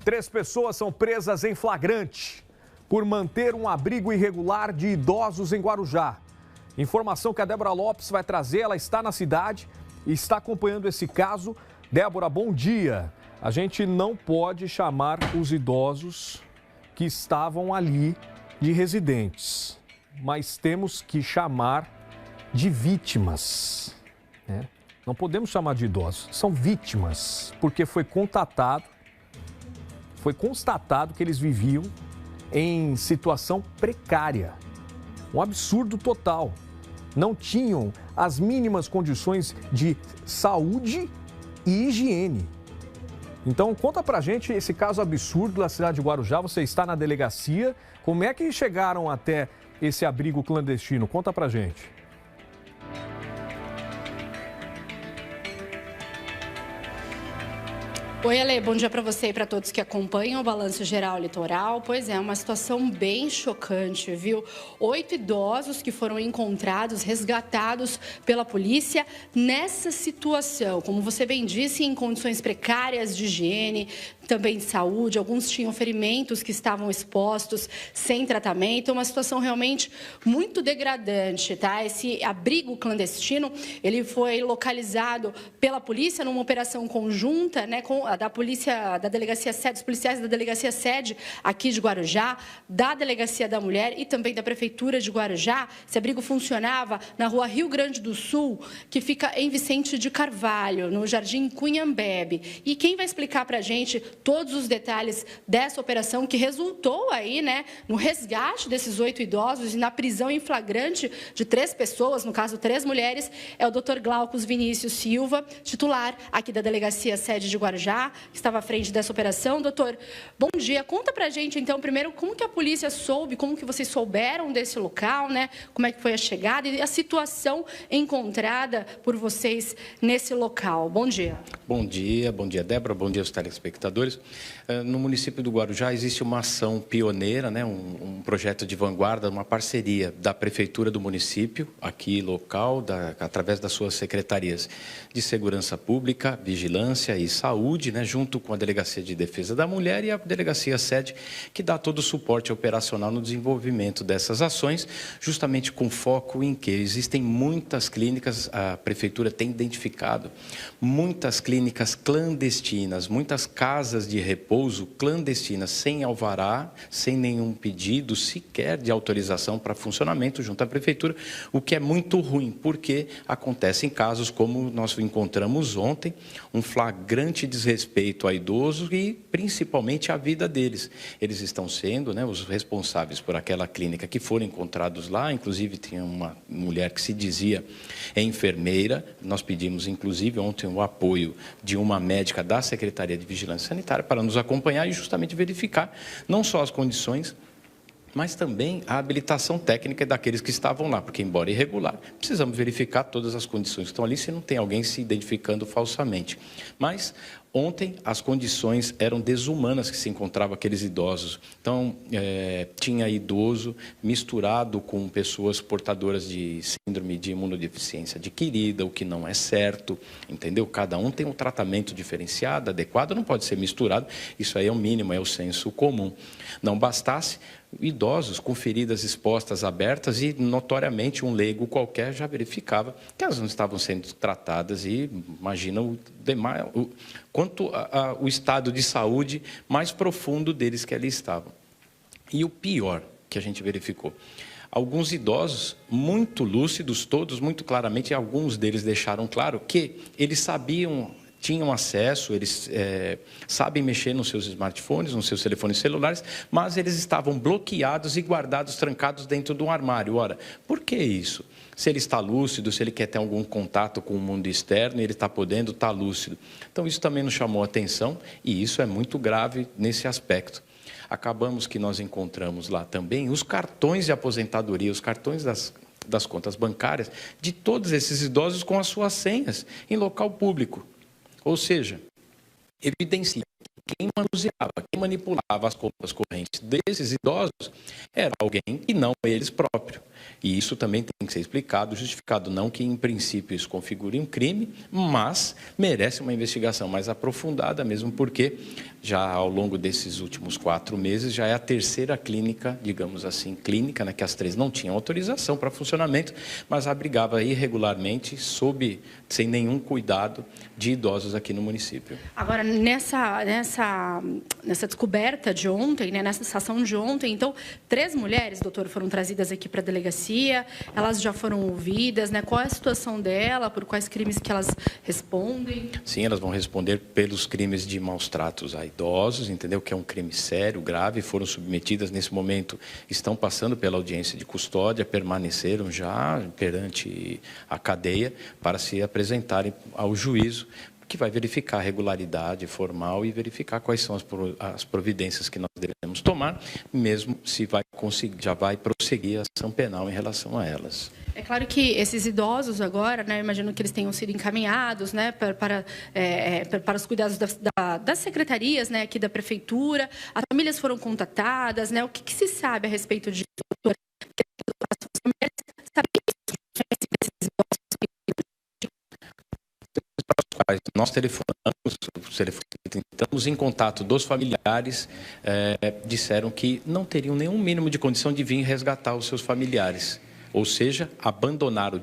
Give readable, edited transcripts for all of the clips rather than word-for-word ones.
3 pessoas são presas em flagrante por manter um abrigo irregular de idosos em Guarujá. Informação que a Débora Lopes vai trazer, ela está na cidade e está acompanhando esse caso. Débora, bom dia. A gente não pode chamar os idosos que estavam ali de residentes, mas temos que chamar de vítimas, né? Não podemos chamar de idosos, são vítimas, porque foi constatado que eles viviam em situação precária. Um absurdo total. Não tinham as mínimas condições de saúde e higiene. Então, conta pra gente esse caso absurdo da cidade de Guarujá. Você está na delegacia. Como é que chegaram até esse abrigo clandestino? Conta pra gente. Oi, Ale, bom dia para você e para todos que acompanham o Balanço Geral Litoral. Pois é, uma situação bem chocante, viu? 8 idosos que foram encontrados, resgatados pela polícia nessa situação. Como você bem disse, em condições precárias de higiene, também de saúde. Alguns tinham ferimentos que estavam expostos sem tratamento. Uma situação realmente muito degradante, tá? Esse abrigo clandestino, ele foi localizado pela polícia numa operação conjunta, né, com da polícia, da delegacia sede, dos policiais da delegacia sede aqui de Guarujá, da delegacia da mulher e também da prefeitura de Guarujá. Esse abrigo funcionava na rua Rio Grande do Sul, que fica em Vicente de Carvalho, no Jardim Cunhambebe. E quem vai explicar para a gente todos os detalhes dessa operação que resultou aí, né, no resgate desses 8 idosos e na prisão em flagrante de 3 pessoas, no caso 3 mulheres, é o Dr. Glaucus Vinícius Silva, titular aqui da delegacia sede de Guarujá, que estava à frente dessa operação. Doutor, bom dia. Conta pra gente, então, primeiro, como que a polícia soube, como que vocês souberam desse local, né? Como é que foi a chegada e a situação encontrada por vocês nesse local. Bom dia. Bom dia, Débora, bom dia aos telespectadores. No município do Guarujá existe uma ação pioneira, né? Um projeto de vanguarda, uma parceria da Prefeitura do município, aqui local, através das suas secretarias de Segurança Pública, Vigilância e Saúde, né, junto com a Delegacia de Defesa da Mulher e a Delegacia Sede, que dá todo o suporte operacional no desenvolvimento dessas ações, justamente com foco em que existem muitas clínicas, a Prefeitura tem identificado muitas clínicas clandestinas, muitas casas de repouso clandestinas, sem alvará, sem nenhum pedido sequer de autorização para funcionamento junto à Prefeitura, o que é muito ruim, porque acontecem casos como nós encontramos ontem, um flagrante desrespeito a idosos e principalmente a vida deles. Eles estão sendo, né, os responsáveis por aquela clínica que foram encontrados lá, inclusive tinha uma mulher que se dizia enfermeira. Nós pedimos inclusive ontem o apoio de uma médica da Secretaria de Vigilância Sanitária para nos acompanhar e justamente verificar não só as condições, mas também a habilitação técnica daqueles que estavam lá, porque, embora irregular, precisamos verificar todas as condições que estão ali, se não tem alguém se identificando falsamente. Mas ontem as condições eram desumanas que se encontravam aqueles idosos. Então, tinha idoso misturado com pessoas portadoras de síndrome de imunodeficiência adquirida, o que não é certo, entendeu? Cada um tem um tratamento diferenciado, adequado, não pode ser misturado, isso aí é o mínimo, é o senso comum. Não bastasse, idosos com feridas expostas abertas e, notoriamente, um leigo qualquer já verificava que elas não estavam sendo tratadas e imagina quanto o estado de saúde mais profundo deles que ali estavam. E o pior que a gente verificou, alguns idosos muito lúcidos, todos muito claramente, alguns deles deixaram claro que eles tinham acesso, eles sabem mexer nos seus smartphones, nos seus telefones celulares, mas eles estavam bloqueados e guardados, trancados dentro de um armário. Ora, por que isso? Se ele está lúcido, se ele quer ter algum contato com o mundo externo, ele está podendo estar lúcido. Então, isso também nos chamou a atenção e isso é muito grave nesse aspecto. Acabamos que nós encontramos lá também os cartões de aposentadoria, os cartões das contas bancárias de todos esses idosos com as suas senhas em local público. Ou seja, evidencia quem manuseava, quem manipulava as contas correntes desses idosos era alguém e não eles próprios. E isso também tem que ser explicado, justificado, não que em princípio isso configure um crime, mas merece uma investigação mais aprofundada, mesmo porque já ao longo desses últimos 4 meses já é a terceira clínica, digamos assim, clínica, né, que as 3 não tinham autorização para funcionamento, mas abrigava irregularmente, sem nenhum cuidado de idosos aqui no município. Agora, nessa descoberta de ontem, né, nessa ação de ontem, então, 3 mulheres, doutor, foram trazidas aqui para a delegacia, elas já foram ouvidas, né? Qual é a situação dela, por quais crimes que elas respondem? Sim, elas vão responder pelos crimes de maus tratos a idosos, entendeu? Que é um crime sério, grave, foram submetidas nesse momento, estão passando pela audiência de custódia, permaneceram já perante a cadeia para se apresentarem ao juízo, que vai verificar a regularidade formal e verificar quais são as providências que nós devemos tomar, mesmo se vai conseguir, já vai prosseguir a ação penal em relação a elas. É claro que esses idosos agora, né, imagino que eles tenham sido encaminhados, né, para os cuidados das secretarias, né, aqui da prefeitura. As famílias foram contatadas, né? O que se sabe a respeito disso, doutor? As famílias sabiam desses idosos? Nós entramos em contato dos familiares, disseram que não teriam nenhum mínimo de condição de vir resgatar os seus familiares. Ou seja, abandonaram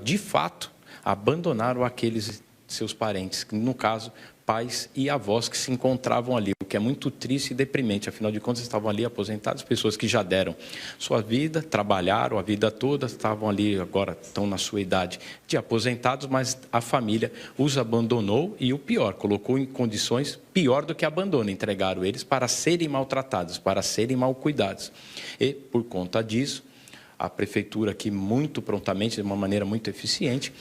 aqueles seus parentes, que no caso, pais e avós que se encontravam ali, o que é muito triste e deprimente. Afinal de contas, estavam ali aposentados, pessoas que já deram sua vida, trabalharam a vida toda, estavam ali, agora estão na sua idade de aposentados, mas a família os abandonou e o pior, colocou em condições pior do que abandono, entregaram eles para serem maltratados, para serem mal cuidados. E, por conta disso, a prefeitura aqui muito prontamente, de uma maneira muito eficiente,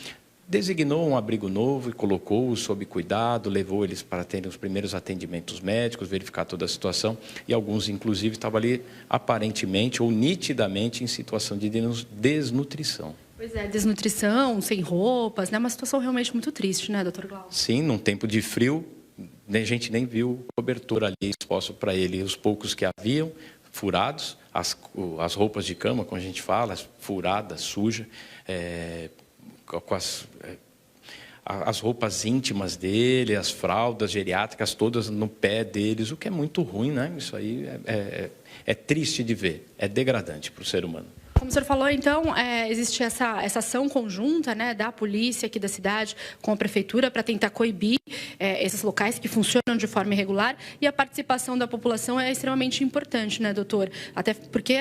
designou um abrigo novo e colocou-os sob cuidado, levou eles para terem os primeiros atendimentos médicos, verificar toda a situação, e alguns, inclusive, estavam ali aparentemente ou nitidamente em situação de desnutrição. Pois é, desnutrição, sem roupas, né? Uma situação realmente muito triste, né, doutor Glaucio? Sim, num tempo de frio, a gente nem viu cobertor ali exposto para ele. Os poucos que haviam, furados, as roupas de cama, como a gente fala, furadas, sujas, com as roupas íntimas dele, as fraldas geriátricas todas no pé deles, o que é muito ruim, né? Isso aí é triste de ver, é degradante para o ser humano. Como o senhor falou, então, existe essa ação conjunta, né, da polícia aqui da cidade com a prefeitura para tentar coibir esses locais que funcionam de forma irregular, e a participação da população é extremamente importante, né, doutor? Até porque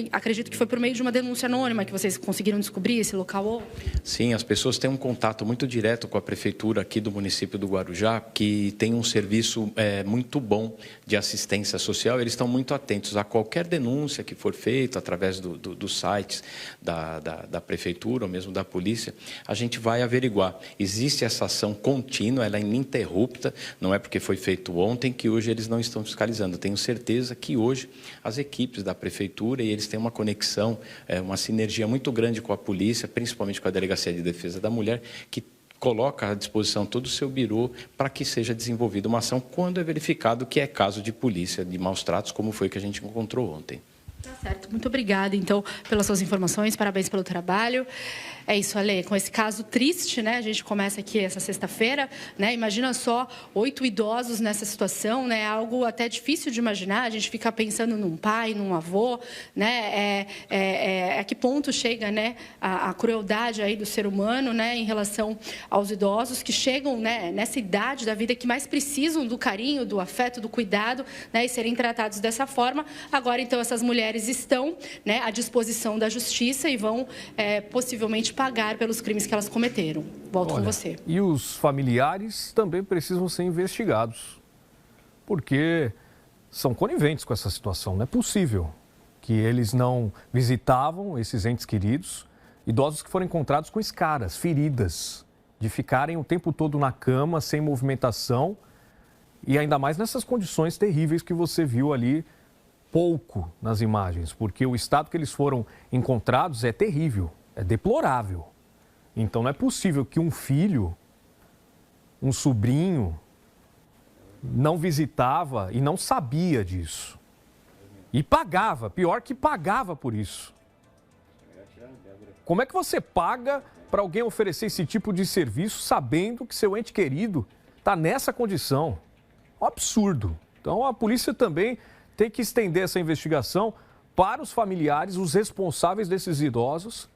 acredito que foi por meio de uma denúncia anônima que vocês conseguiram descobrir esse local. Sim, as pessoas têm um contato muito direto com a prefeitura aqui do município do Guarujá, que tem um serviço muito bom de assistência social. Eles estão muito atentos a qualquer denúncia que for feita através dos sites da prefeitura ou mesmo da polícia. A gente vai averiguar. Existe essa ação contínua, ela é ininterrupta, não é porque foi feito ontem que hoje eles não estão fiscalizando. Tenho certeza que hoje as equipes da prefeitura, e eles têm uma conexão, uma sinergia muito grande com a polícia, principalmente com a Delegacia de Defesa da Mulher, que coloca à disposição todo o seu birô para que seja desenvolvida uma ação quando é verificado que é caso de polícia, de maus tratos, como foi que a gente encontrou ontem. Tá certo. Muito obrigada, então, pelas suas informações. Parabéns pelo trabalho. É isso, Ale. Com esse caso triste, né? A gente começa aqui essa sexta-feira, né? Imagina só 8 idosos nessa situação, né? Algo até difícil de imaginar. A gente fica pensando num pai, num avô, né? A que ponto chega, né? A crueldade aí do ser humano, né? Em relação aos idosos que chegam, né? Nessa idade da vida que mais precisam do carinho, do afeto, do cuidado, né? E serem tratados dessa forma. Agora, então, essas mulheres estão, né? À disposição da justiça e vão possivelmente pagar pelos crimes que elas cometeram. Volto com você. E os familiares também precisam ser investigados, porque são coniventes com essa situação. Não é possível que eles não visitavam esses entes queridos, idosos que foram encontrados com escaras, feridas, de ficarem o tempo todo na cama, sem movimentação, e ainda mais nessas condições terríveis que você viu ali pouco nas imagens, porque o estado que eles foram encontrados é terrível. É deplorável. Então, não é possível que um filho, um sobrinho, não visitava e não sabia disso. E pagava, pior que pagava por isso. Como é que você paga para alguém oferecer esse tipo de serviço sabendo que seu ente querido está nessa condição? Um absurdo. Então a polícia também tem que estender essa investigação para os familiares, os responsáveis desses idosos,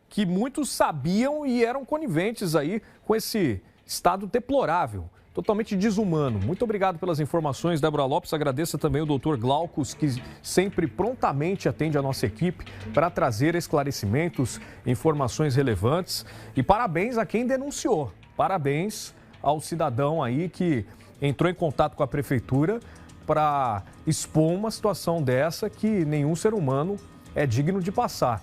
que muitos sabiam e eram coniventes aí com esse estado deplorável, totalmente desumano. Muito obrigado pelas informações, Débora Lopes. Agradeço também o doutor Glaucus, que sempre prontamente atende a nossa equipe para trazer esclarecimentos, informações relevantes. E parabéns a quem denunciou. Parabéns ao cidadão aí que entrou em contato com a prefeitura para expor uma situação dessa que nenhum ser humano é digno de passar.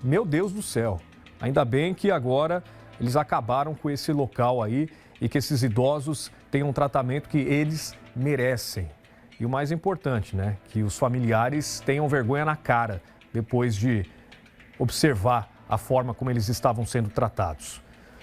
Meu Deus do céu, ainda bem que agora eles acabaram com esse local aí e que esses idosos tenham um tratamento que eles merecem. E o mais importante, né, que os familiares tenham vergonha na cara depois de observar a forma como eles estavam sendo tratados.